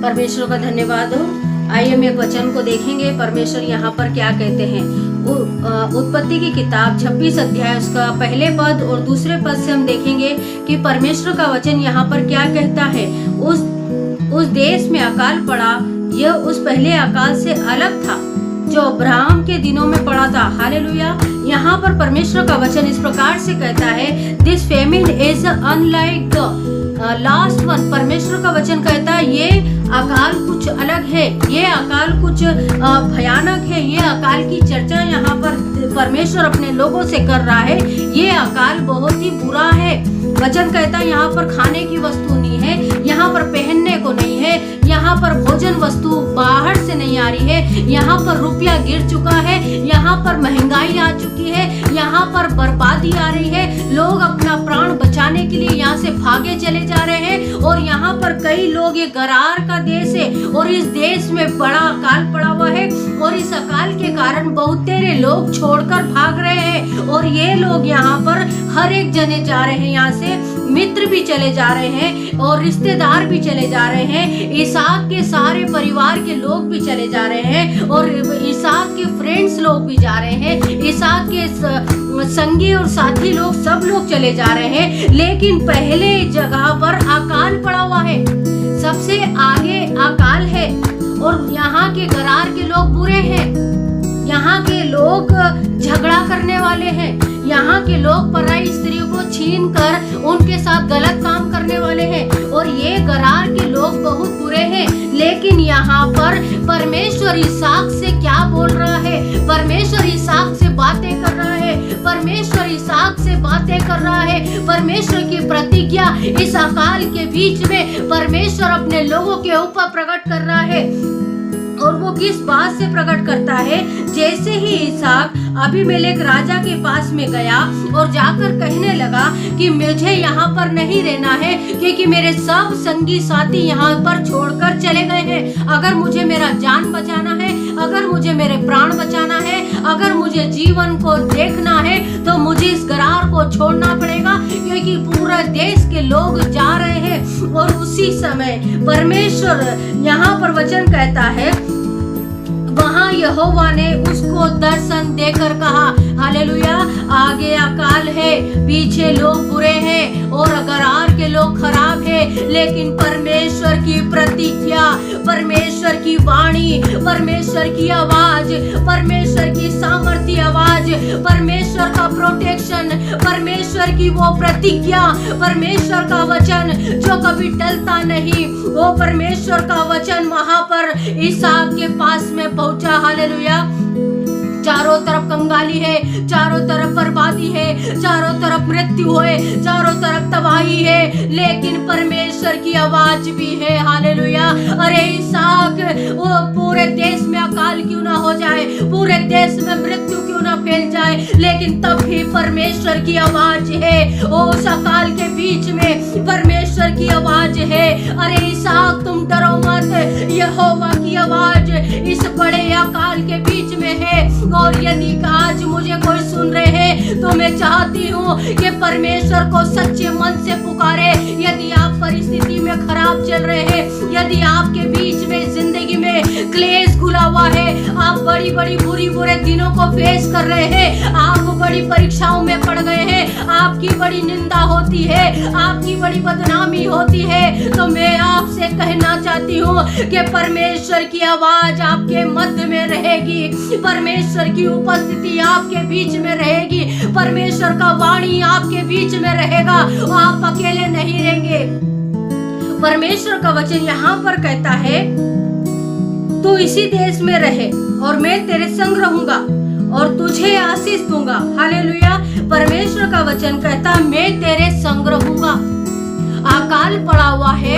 परमेश्वर का धन्यवाद हो। आइए हम एक वचन को देखेंगे, परमेश्वर यहाँ पर क्या कहते हैं। उत्पत्ति की किताब 26 अध्याय उसका पहले पद और दूसरे पद से हम देखेंगे कि परमेश्वर का वचन यहाँ पर क्या कहता है। उस देश में अकाल पड़ा, यह उस पहले अकाल से अलग था जो अब्राहम के दिनों में पड़ा था। हालेलुया। यहाँ पर परमेश्वर का वचन इस प्रकार से कहता है, this famine is unlike the last one. परमेश्वर का वचन कहता है ये अकाल कुछ अलग है, ये अकाल कुछ भयानक है। ये अकाल की चर्चा यहाँ पर परमेश्वर अपने लोगों से कर रहा है। ये अकाल बहुत ही बुरा है। वचन कहता है यहाँ पर खाने की वस्तु नहीं है, यहाँ पर पहनने को नहीं है, यहाँ पर भोजन वस्तु बाहर से नहीं आ रही है, यहाँ पर रुपया गिर चुका है, यहाँ पर महंगाई आ चुकी है, यहाँ पर बर्बादी आ रही है। लोग अपना प्राण बचाने के लिए यहाँ से भागे चले जा रहे हैं और यहाँ पर कई लोग, ये गरार का देश है और इस देश में बड़ा अकाल पड़ा हुआ है और इस अकाल के कारण बहुत तेरे लोग छोड़कर भाग रहे हैं और ये लोग यहाँ पर हर एक जने जा रहे हैं, यहाँ से मित्र भी चले जा रहे हैं और रिश्तेदार भी चले जा रहे हैं। इसहाक के सारे परिवार के लोग भी चले जा रहे हैं और इसहाक के फ्रेंड्स लोग भी जा रहे हैं। इसहाक के संगी और साथी लोग, सब लोग चले जा रहे हैं। लेकिन पहले जगह पर अकाल पड़ा हुआ है, सबसे आगे अकाल है और यहाँ के गरार के लोग बुरे हैं, यहाँ के लोग झगड़ा करने वाले हैं, यहाँ के लोग पराई स्त्रियों को छीन कर उनके साथ गलत काम करने वाले हैं और ये गरार के लोग बहुत बुरे हैं। लेकिन यहाँ पर परमेश्वर इसहाक से क्या बोल रहा है? परमेश्वर इसहाक से बातें कर रहा है, परमेश्वर इसहाक से बातें कर रहा है। परमेश्वर की प्रतिज्ञा इस अकाल के बीच में परमेश्वर अपने लोगों के ऊपर प्रकट कर रहा है। और वो किस बात से प्रकट करता है? जैसे ही इसहाक अबीमेलेक राजा के पास में गया और जाकर कहने लगा कि मुझे यहाँ पर नहीं रहना है क्योंकि मेरे सब संगी साथी यहाँ पर छोड़कर चले गए हैं। अगर मुझे मेरा जान बचाना है, अगर मुझे मेरे प्राण बचाना है, अगर मुझे जीवन को देखना है तो मुझे इस गरार को छोड़ना पड़ेगा क्योंकि पूरा देश के लोग जा रहे हैं। और उसी समय परमेश्वर यहाँ पर वचन कहता है, वहाँ यहोवा ने उसको दर्शन देकर कहा, हालेलुया, आगे अकाल है, पीछे लोग बुरे हैं और गरार के लोग खराब है, लेकिन परमेश्वर की प्रतिज्ञा, परमेश्वर की वाणी, परमेश्वर की आवाज, परमेश्वर की सामर्थ्य आवाज, परमेश्वर का प्रोटेक्शन, परमेश्वर की वो प्रतिज्ञा, परमेश्वर का वचन जो कभी टलता नहीं, वो परमेश्वर का वचन वहां पर इसहाक के पास में पहुंचा। हालेलुया। चारों तरफ कंगाली है, चारों तरफ बर्बादी है, चारों तरफ मृत्यु है, चारों तरफ तबाही है, लेकिन परमेश्वर की आवाज भी है। हालेलुया। अरे इसहाक, वो पूरे देश में अकाल क्यों ना हो जाए, पूरे देश में मृत्यु क्यों ना फैल जाए, लेकिन तब भी परमेश्वर की आवाज है। उस अकाल के बीच में परमेश्वर की आवाज है। अरे इसहाक, तुम डरो मत, यहोवा की आवाज इस बड़े अकाल के बीच में है। और यदि आज मुझे कोई सुन रहे हैं तो मैं चाहती हूँ कि परमेश्वर को सच्चे मन से पुकारे। यदि आप परिस्थिति में खराब चल रहे हैं, यदि आपके बीच में जिंदगी में क्लेश घुला हुआ है, आप बड़ी बड़ी बुरे दिनों को फेस कर रहे हैं, आप बड़ी परीक्षाओं में पड़ गए हैं, आपकी बड़ी निंदा होती है, आपकी बड़ी बदनामी होती है, तो मैं आपसे कहना चाहती हूँ कि परमेश्वर की आवाज आपके मध्य में रहेगी, परमेश्वर की उपस्थिति आपके बीच में रहेगी, परमेश्वर का वाणी आपके बीच में रहेगा, आप अकेले नहीं रहेंगे। परमेश्वर का वचन यहाँ पर कहता है, तू इसी देश में रहे और मैं तेरे संग रहूंगा और तुझे आशीष दूंगा। हालेलुया। परमेश्वर का वचन कहता, मैं तेरे संग रहूंगा। अकाल पड़ा हुआ है,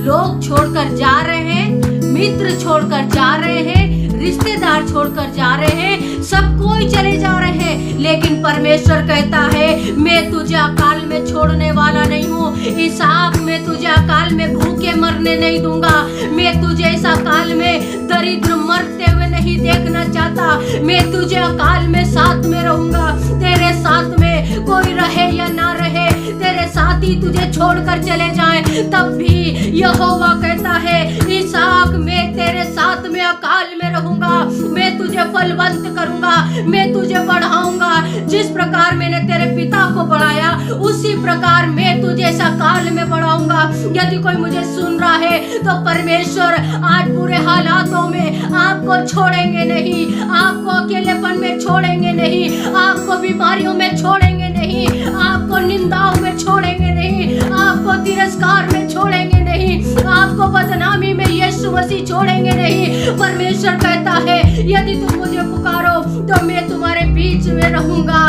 लोग छोड़कर जा रहे हैं, मित्र छोड़कर जा रहे हैं, रिश्तेदार छोड़कर जा रहे हैं, सब कोई चले जा रहे हैं, लेकिन परमेश्वर कहता है, मैं तुझे अकाल में छोड़ने वाला नहीं हूँ। इसहाक, मैं तुझे अकाल में भूखे मरने नहीं दूंगा, मैं तुझे इस अकाल में दरिद्र मरते हुए नहीं देखना चाहता, मैं तुझे अकाल में साथ में रहूंगा, तेरे साथ में कोई रहे या ना रहे, तेरे साथी तुझे छोड़कर चले जाएं, तब भी यहोवा कहता है इसहाक मैं तेरे साथ में अकाल में रहूंगा, मैं तुझे फलवंत करूंगा, मैं तुझे बढ़ाऊंगा। जिस प्रकार मैंने तेरे पिता को बढ़ाया उसी प्रकार मैं तुझे इस अकाल में बढ़ाऊंगा। यदि कोई मुझे सुन रहा है तो परमेश्वर आज बुरे हालातों में आपको छोड़ेंगे नहीं, आपको अकेलेपन में छोड़ेंगे नहीं, आपको बीमारियों में छोड़ेंगे नहीं, आपको निंदाओं में छोड़ेंगे नहीं, आपको तिरस्कार में छोड़ेंगे नहीं, आपको बदनामी में यीशु मसीह छोड़ेंगे नहीं। परमेश्वर कहता है यदि तुम मुझे पुकारो तो मैं तुम्हारे बीच में रहूंगा।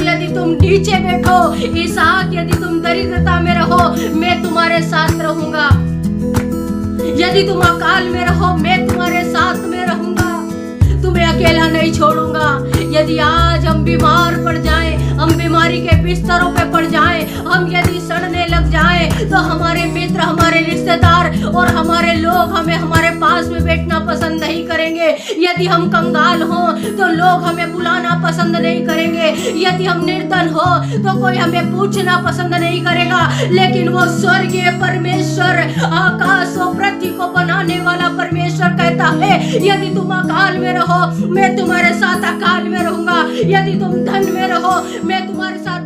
यदि तुम नीचे बैठो इसहाक, यदि तुम दरिद्रता में रहो मैं तुम्हारे साथ रहूंगा, यदि तुम अकाल में रहो मैं तुम्हारे साथ में रहूंगा, तुम्हें अकेला नहीं छोड़ूंगा। यदि आज हम बीमार पड़ जाएं, हम बीमारी के बिस्तरों पे पड़ जाएं, हम यदि सड़ने लग जाएं, तो हमारे मित्र, हमारे रिश्तेदार और हमारे लोग हमें हमारे पास में बैठना पसंद नहीं करेंगे। यदि हम कंगाल हो तो लोग हमें बुलाना पसंद नहीं करेंगे, यदि हम निर्धन हो तो कोई हमें पूछना पसंद नहीं करेगा। लेकिन वो स्वर्गीय परमेश्वर, आकाश और पृथ्वी को बनाने वाला परमेश्वर कहता है यदि तुम अकाल में रहो मैं तुम्हारे साथ अकाल में रहूंगा, यदि तुम धन में रहो मैं तुम्हारे साथ